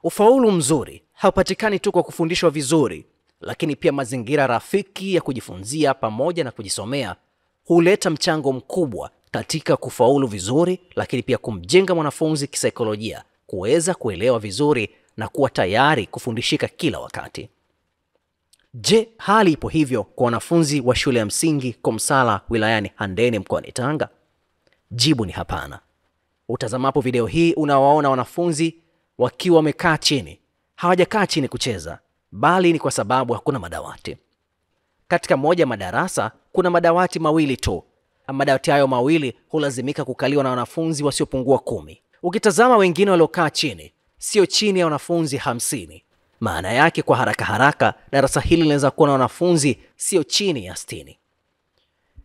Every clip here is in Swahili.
Ufaulu mzuri haupatikani tu kwa kufundishwa vizuri, lakini pia mazingira rafiki ya kujifunzia pamoja na kujisomea huleta mchango mkubwa katika kufaulu vizuri, lakini pia kumjenga mwanafunzi kisaikolojia kuweza kuelewa vizuri na kuwa tayari kufundishika kila wakati. Je, hali ipo hivyo kwa wanafunzi wa shule ya msingi Komsala wilayani Handeni mkoani Tanga? Jibu ni hapana. Utazamapo video hii unawaona wanafunzi wakiwa wamekaa chini. Hawajakaa chini kucheza, bali ni kwa sababu hakuna madawati. Katika moja madarasa kuna madawati mawili tu. Madawati hayo mawili hulazimika kukaliwa na wanafunzi wasiopungua 10. Ukitazama wengine waliokaa chini, sio chini ya wanafunzi 50. Maana yake kwa haraka darasa hili linaweza kuwa na wanafunzi sio chini ya 60.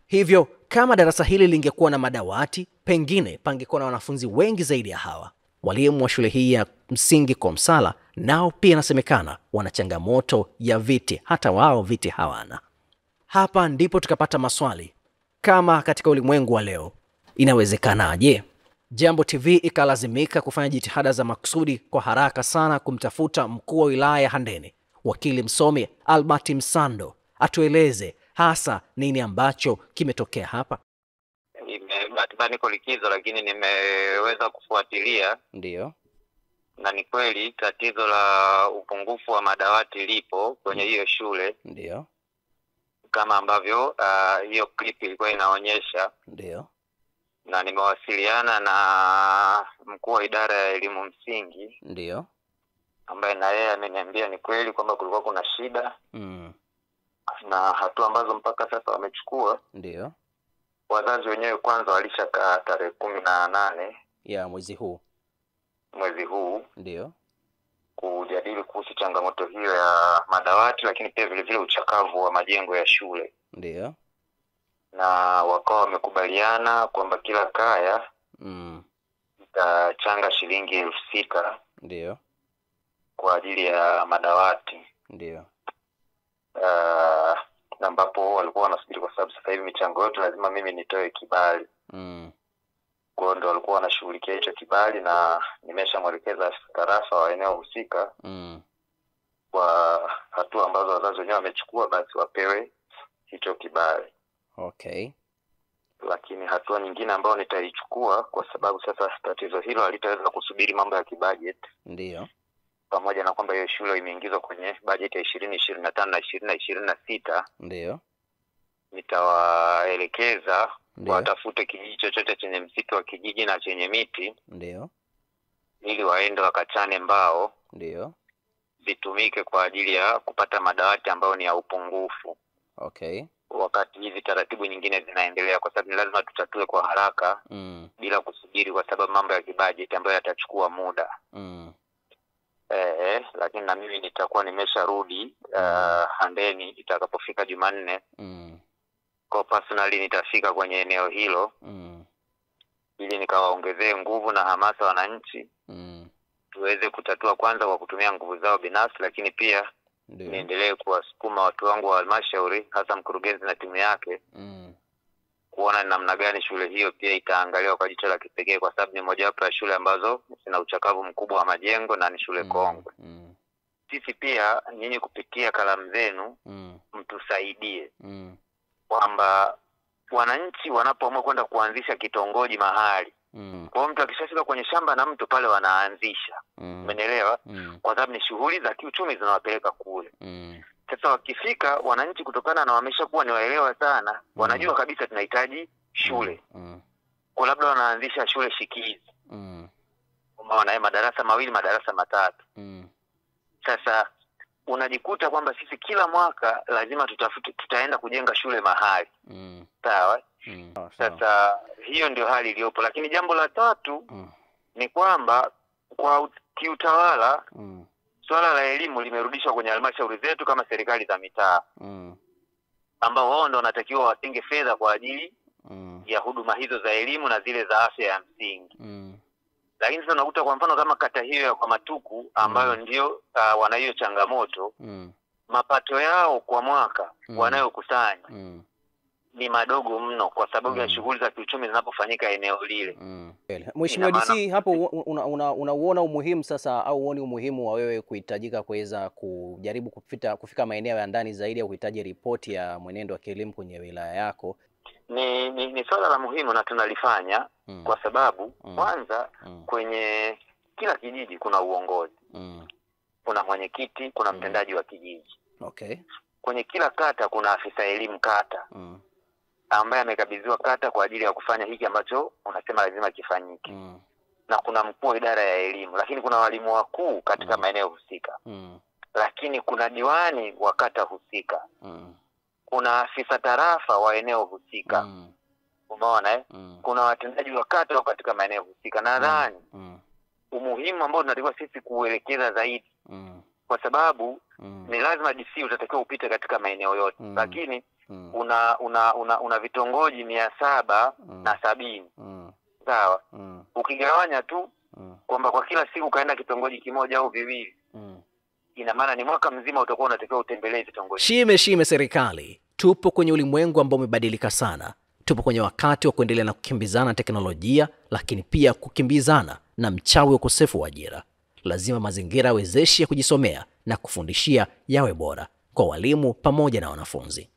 Hivyo kama darasa hili lingekuwa na madawati, pengine pangekuwa na wanafunzi wengi zaidi ya hawa. Walimu wa shule hii ya msingi Komsala nao pia inasemekana wana changamoto ya viti, hata wao viti hawana. Hapa ndipo tukapata maswali kama katika ulimwengu wa leo, inawezekanaje Jambo TV ikalazimika kufanya jitihada za maksudi kwa haraka sana kumtafuta mkuu wa wilaya Handeni, wakili msomi Albert Msando, atueleze hasa nini ambacho kimetokea hapa. Niko likizo lakini nimeweza kufuatilia. Ndio. Na ni kweli tatizo la upungufu wa madawati lipo kwenye hiyo shule. Ndio. Kama ambavyo hiyo clip ilikuwa inaonyesha. Ndio. Na nimewasiliana na mkuu wa idara ya elimu msingi. Ndio. Ambaye na yeye ameniambia ni kweli kwamba kulikuwa kuna shida. Na hatua ambazo mpaka sasa wamechukua. Ndio. Wazazi wenyewe kwanza walishakaa tarehe 18 ya mwezi huu. Ndio. Kujadili kuhusu changamoto hiyo ya madawati, lakini pia vile vile uchakavu wa majengo ya shule. Ndio. Na wakawa wamekubaliana kwamba kila kaya itachanga shilingi 6,000. Ndio. Kwa ajili ya madawati. Ndio. Na ambapo walikuwa wanasubiri kwa sababu sasa hivi michango yote lazima mimi nitoe kibali. Kwa hiyo ndio walikuwa wanashughulikia hicho kibali, na nimeshamwelekeza tarafa wa eneo husika kwa hatua ambazo wazazi wenyewe wamechukua, basi wapewe hicho kibali. Okay. Lakini hatua nyingine ambayo nitaichukua, kwa sababu sasa tatizo hilo halitaweza kusubiri mambo ya kibudget. Ndio. Pamoja na kwamba hiyo shule imeingizwa kwenye budget ya 2025 na 2026. Ndio. Nitawaelekeza watafute kijiji chochote chenye msitu wa kijiji na chenye miti. Ndio. Ili waende wakachane mbao. Ndio. Zitumike kwa ajili ya kupata madawati ambayo ni ya upungufu. Okay. Wakati hizi taratibu nyingine zinaendelea, kwa sababu ni lazima tutatue kwa haraka bila kusubiri, kwa sababu mambo ya kibudget ambayo yatachukua muda. Lakini na mimi nitakuwa nimesharudi Handeni itakapofika Jumanne. Kwa personally nitafika kwenye eneo hilo ili nikawaongezee nguvu na hamasa wananchi tuweze kutatua kwanza kwa kutumia nguvu zao binafsi, lakini pia niendelee kuwasukuma watu wangu wa halmashauri, hasa mkurugenzi na timu yake kuona namna gani shule hiyo pia itaangaliwa kwa jicho la kipekee, kwa sababu ni mojawapo ya shule ambazo zina uchakavu mkubwa wa majengo na ni shule kongwe. Sisi pia nyinyi kupitia kalamu zenu mtusaidie kwamba wananchi wanapoamua kwenda kuanzisha kitongoji mahali, kwa mtu akishafika kwenye shamba na mtu pale wanaanzisha. Umeelewa? Kwa sababu ni shughuli za kiuchumi zinawapeleka kule. Sasa wakifika wananchi, kutokana na wameshakuwa ni waelewa sana, wanajua kabisa tunahitaji shule. Kwa labda wanaanzisha shule shikizi. Umeona, madarasa 2, madarasa 3. Sasa unajikuta kwamba sisi kila mwaka lazima tutaenda kujenga shule mahali. Sawa? Sasa hiyo ndio hali iliyopo. Lakini jambo la tatu ni kwamba kwa kiutawala swala la elimu limerudishwa kwenye halmashauri zetu kama serikali za mitaa, ambao wao ndio wanatakiwa watenge fedha kwa ajili ya huduma hizo za elimu na zile za afya ya msingi. Lakini sasa unakuta kwa mfano kama kata hiyo ya kwa Matuku ambayo ndio wana hiyo changamoto, mapato yao kwa mwaka wanayokusanya ni madogo mno kwa sababu ya shughuli za kiuchumi zinapofanyika eneo lile. Mheshimiwa DC, hapo unauona umuhimu sasa, au uone umuhimu wa wewe kuhitajika kuweza kujaribu kufika maeneo ya ndani zaidi au kuhitaji ripoti ya mwenendo wa kielimu kwenye wilaya yako? Ni swala la muhimu na tunalifanya kwa sababu kwanza kwenye kila kijiji kuna uongozi. Kuna mwenyekiti, kuna mtendaji wa kijiji. Okay. Kwenye kila kata kuna afisa elimu kata. Ambaye amekabidhiwa kata kwa ajili ya kufanya hiki ambacho unasema lazima kifanyike. Na kuna mkuu wa idara ya elimu, lakini kuna walimu wakuu katika maeneo husika. Lakini kuna diwani wa kata husika. Kuna afisa tarafa wa eneo husika. Umeona Kuna watendaji wa kata katika maeneo husika. Nadhani umuhimu ambao tunatakiwa sisi kuelekeza zaidi kwa sababu ni lazima DC utatakiwa upite katika maeneo yote. Lakini una vitongoji 770. Sawa? Ukigawanya tu kwamba kwa kila siku kaenda kitongoji kimoja au viwili, ina maana ni mwaka mzima utakuwa unatakiwa utembelee vitongoji. Shime serikali. Tupo kwenye ulimwengu ambao umebadilika sana. Tupo kwenye wakati wa kuendelea na kukimbizana na teknolojia, lakini pia kukimbizana na mchawi wa ukosefu wa ajira. Lazima mazingira wezeshi ya kujisomea na kufundishia yawe bora kwa walimu pamoja na wanafunzi.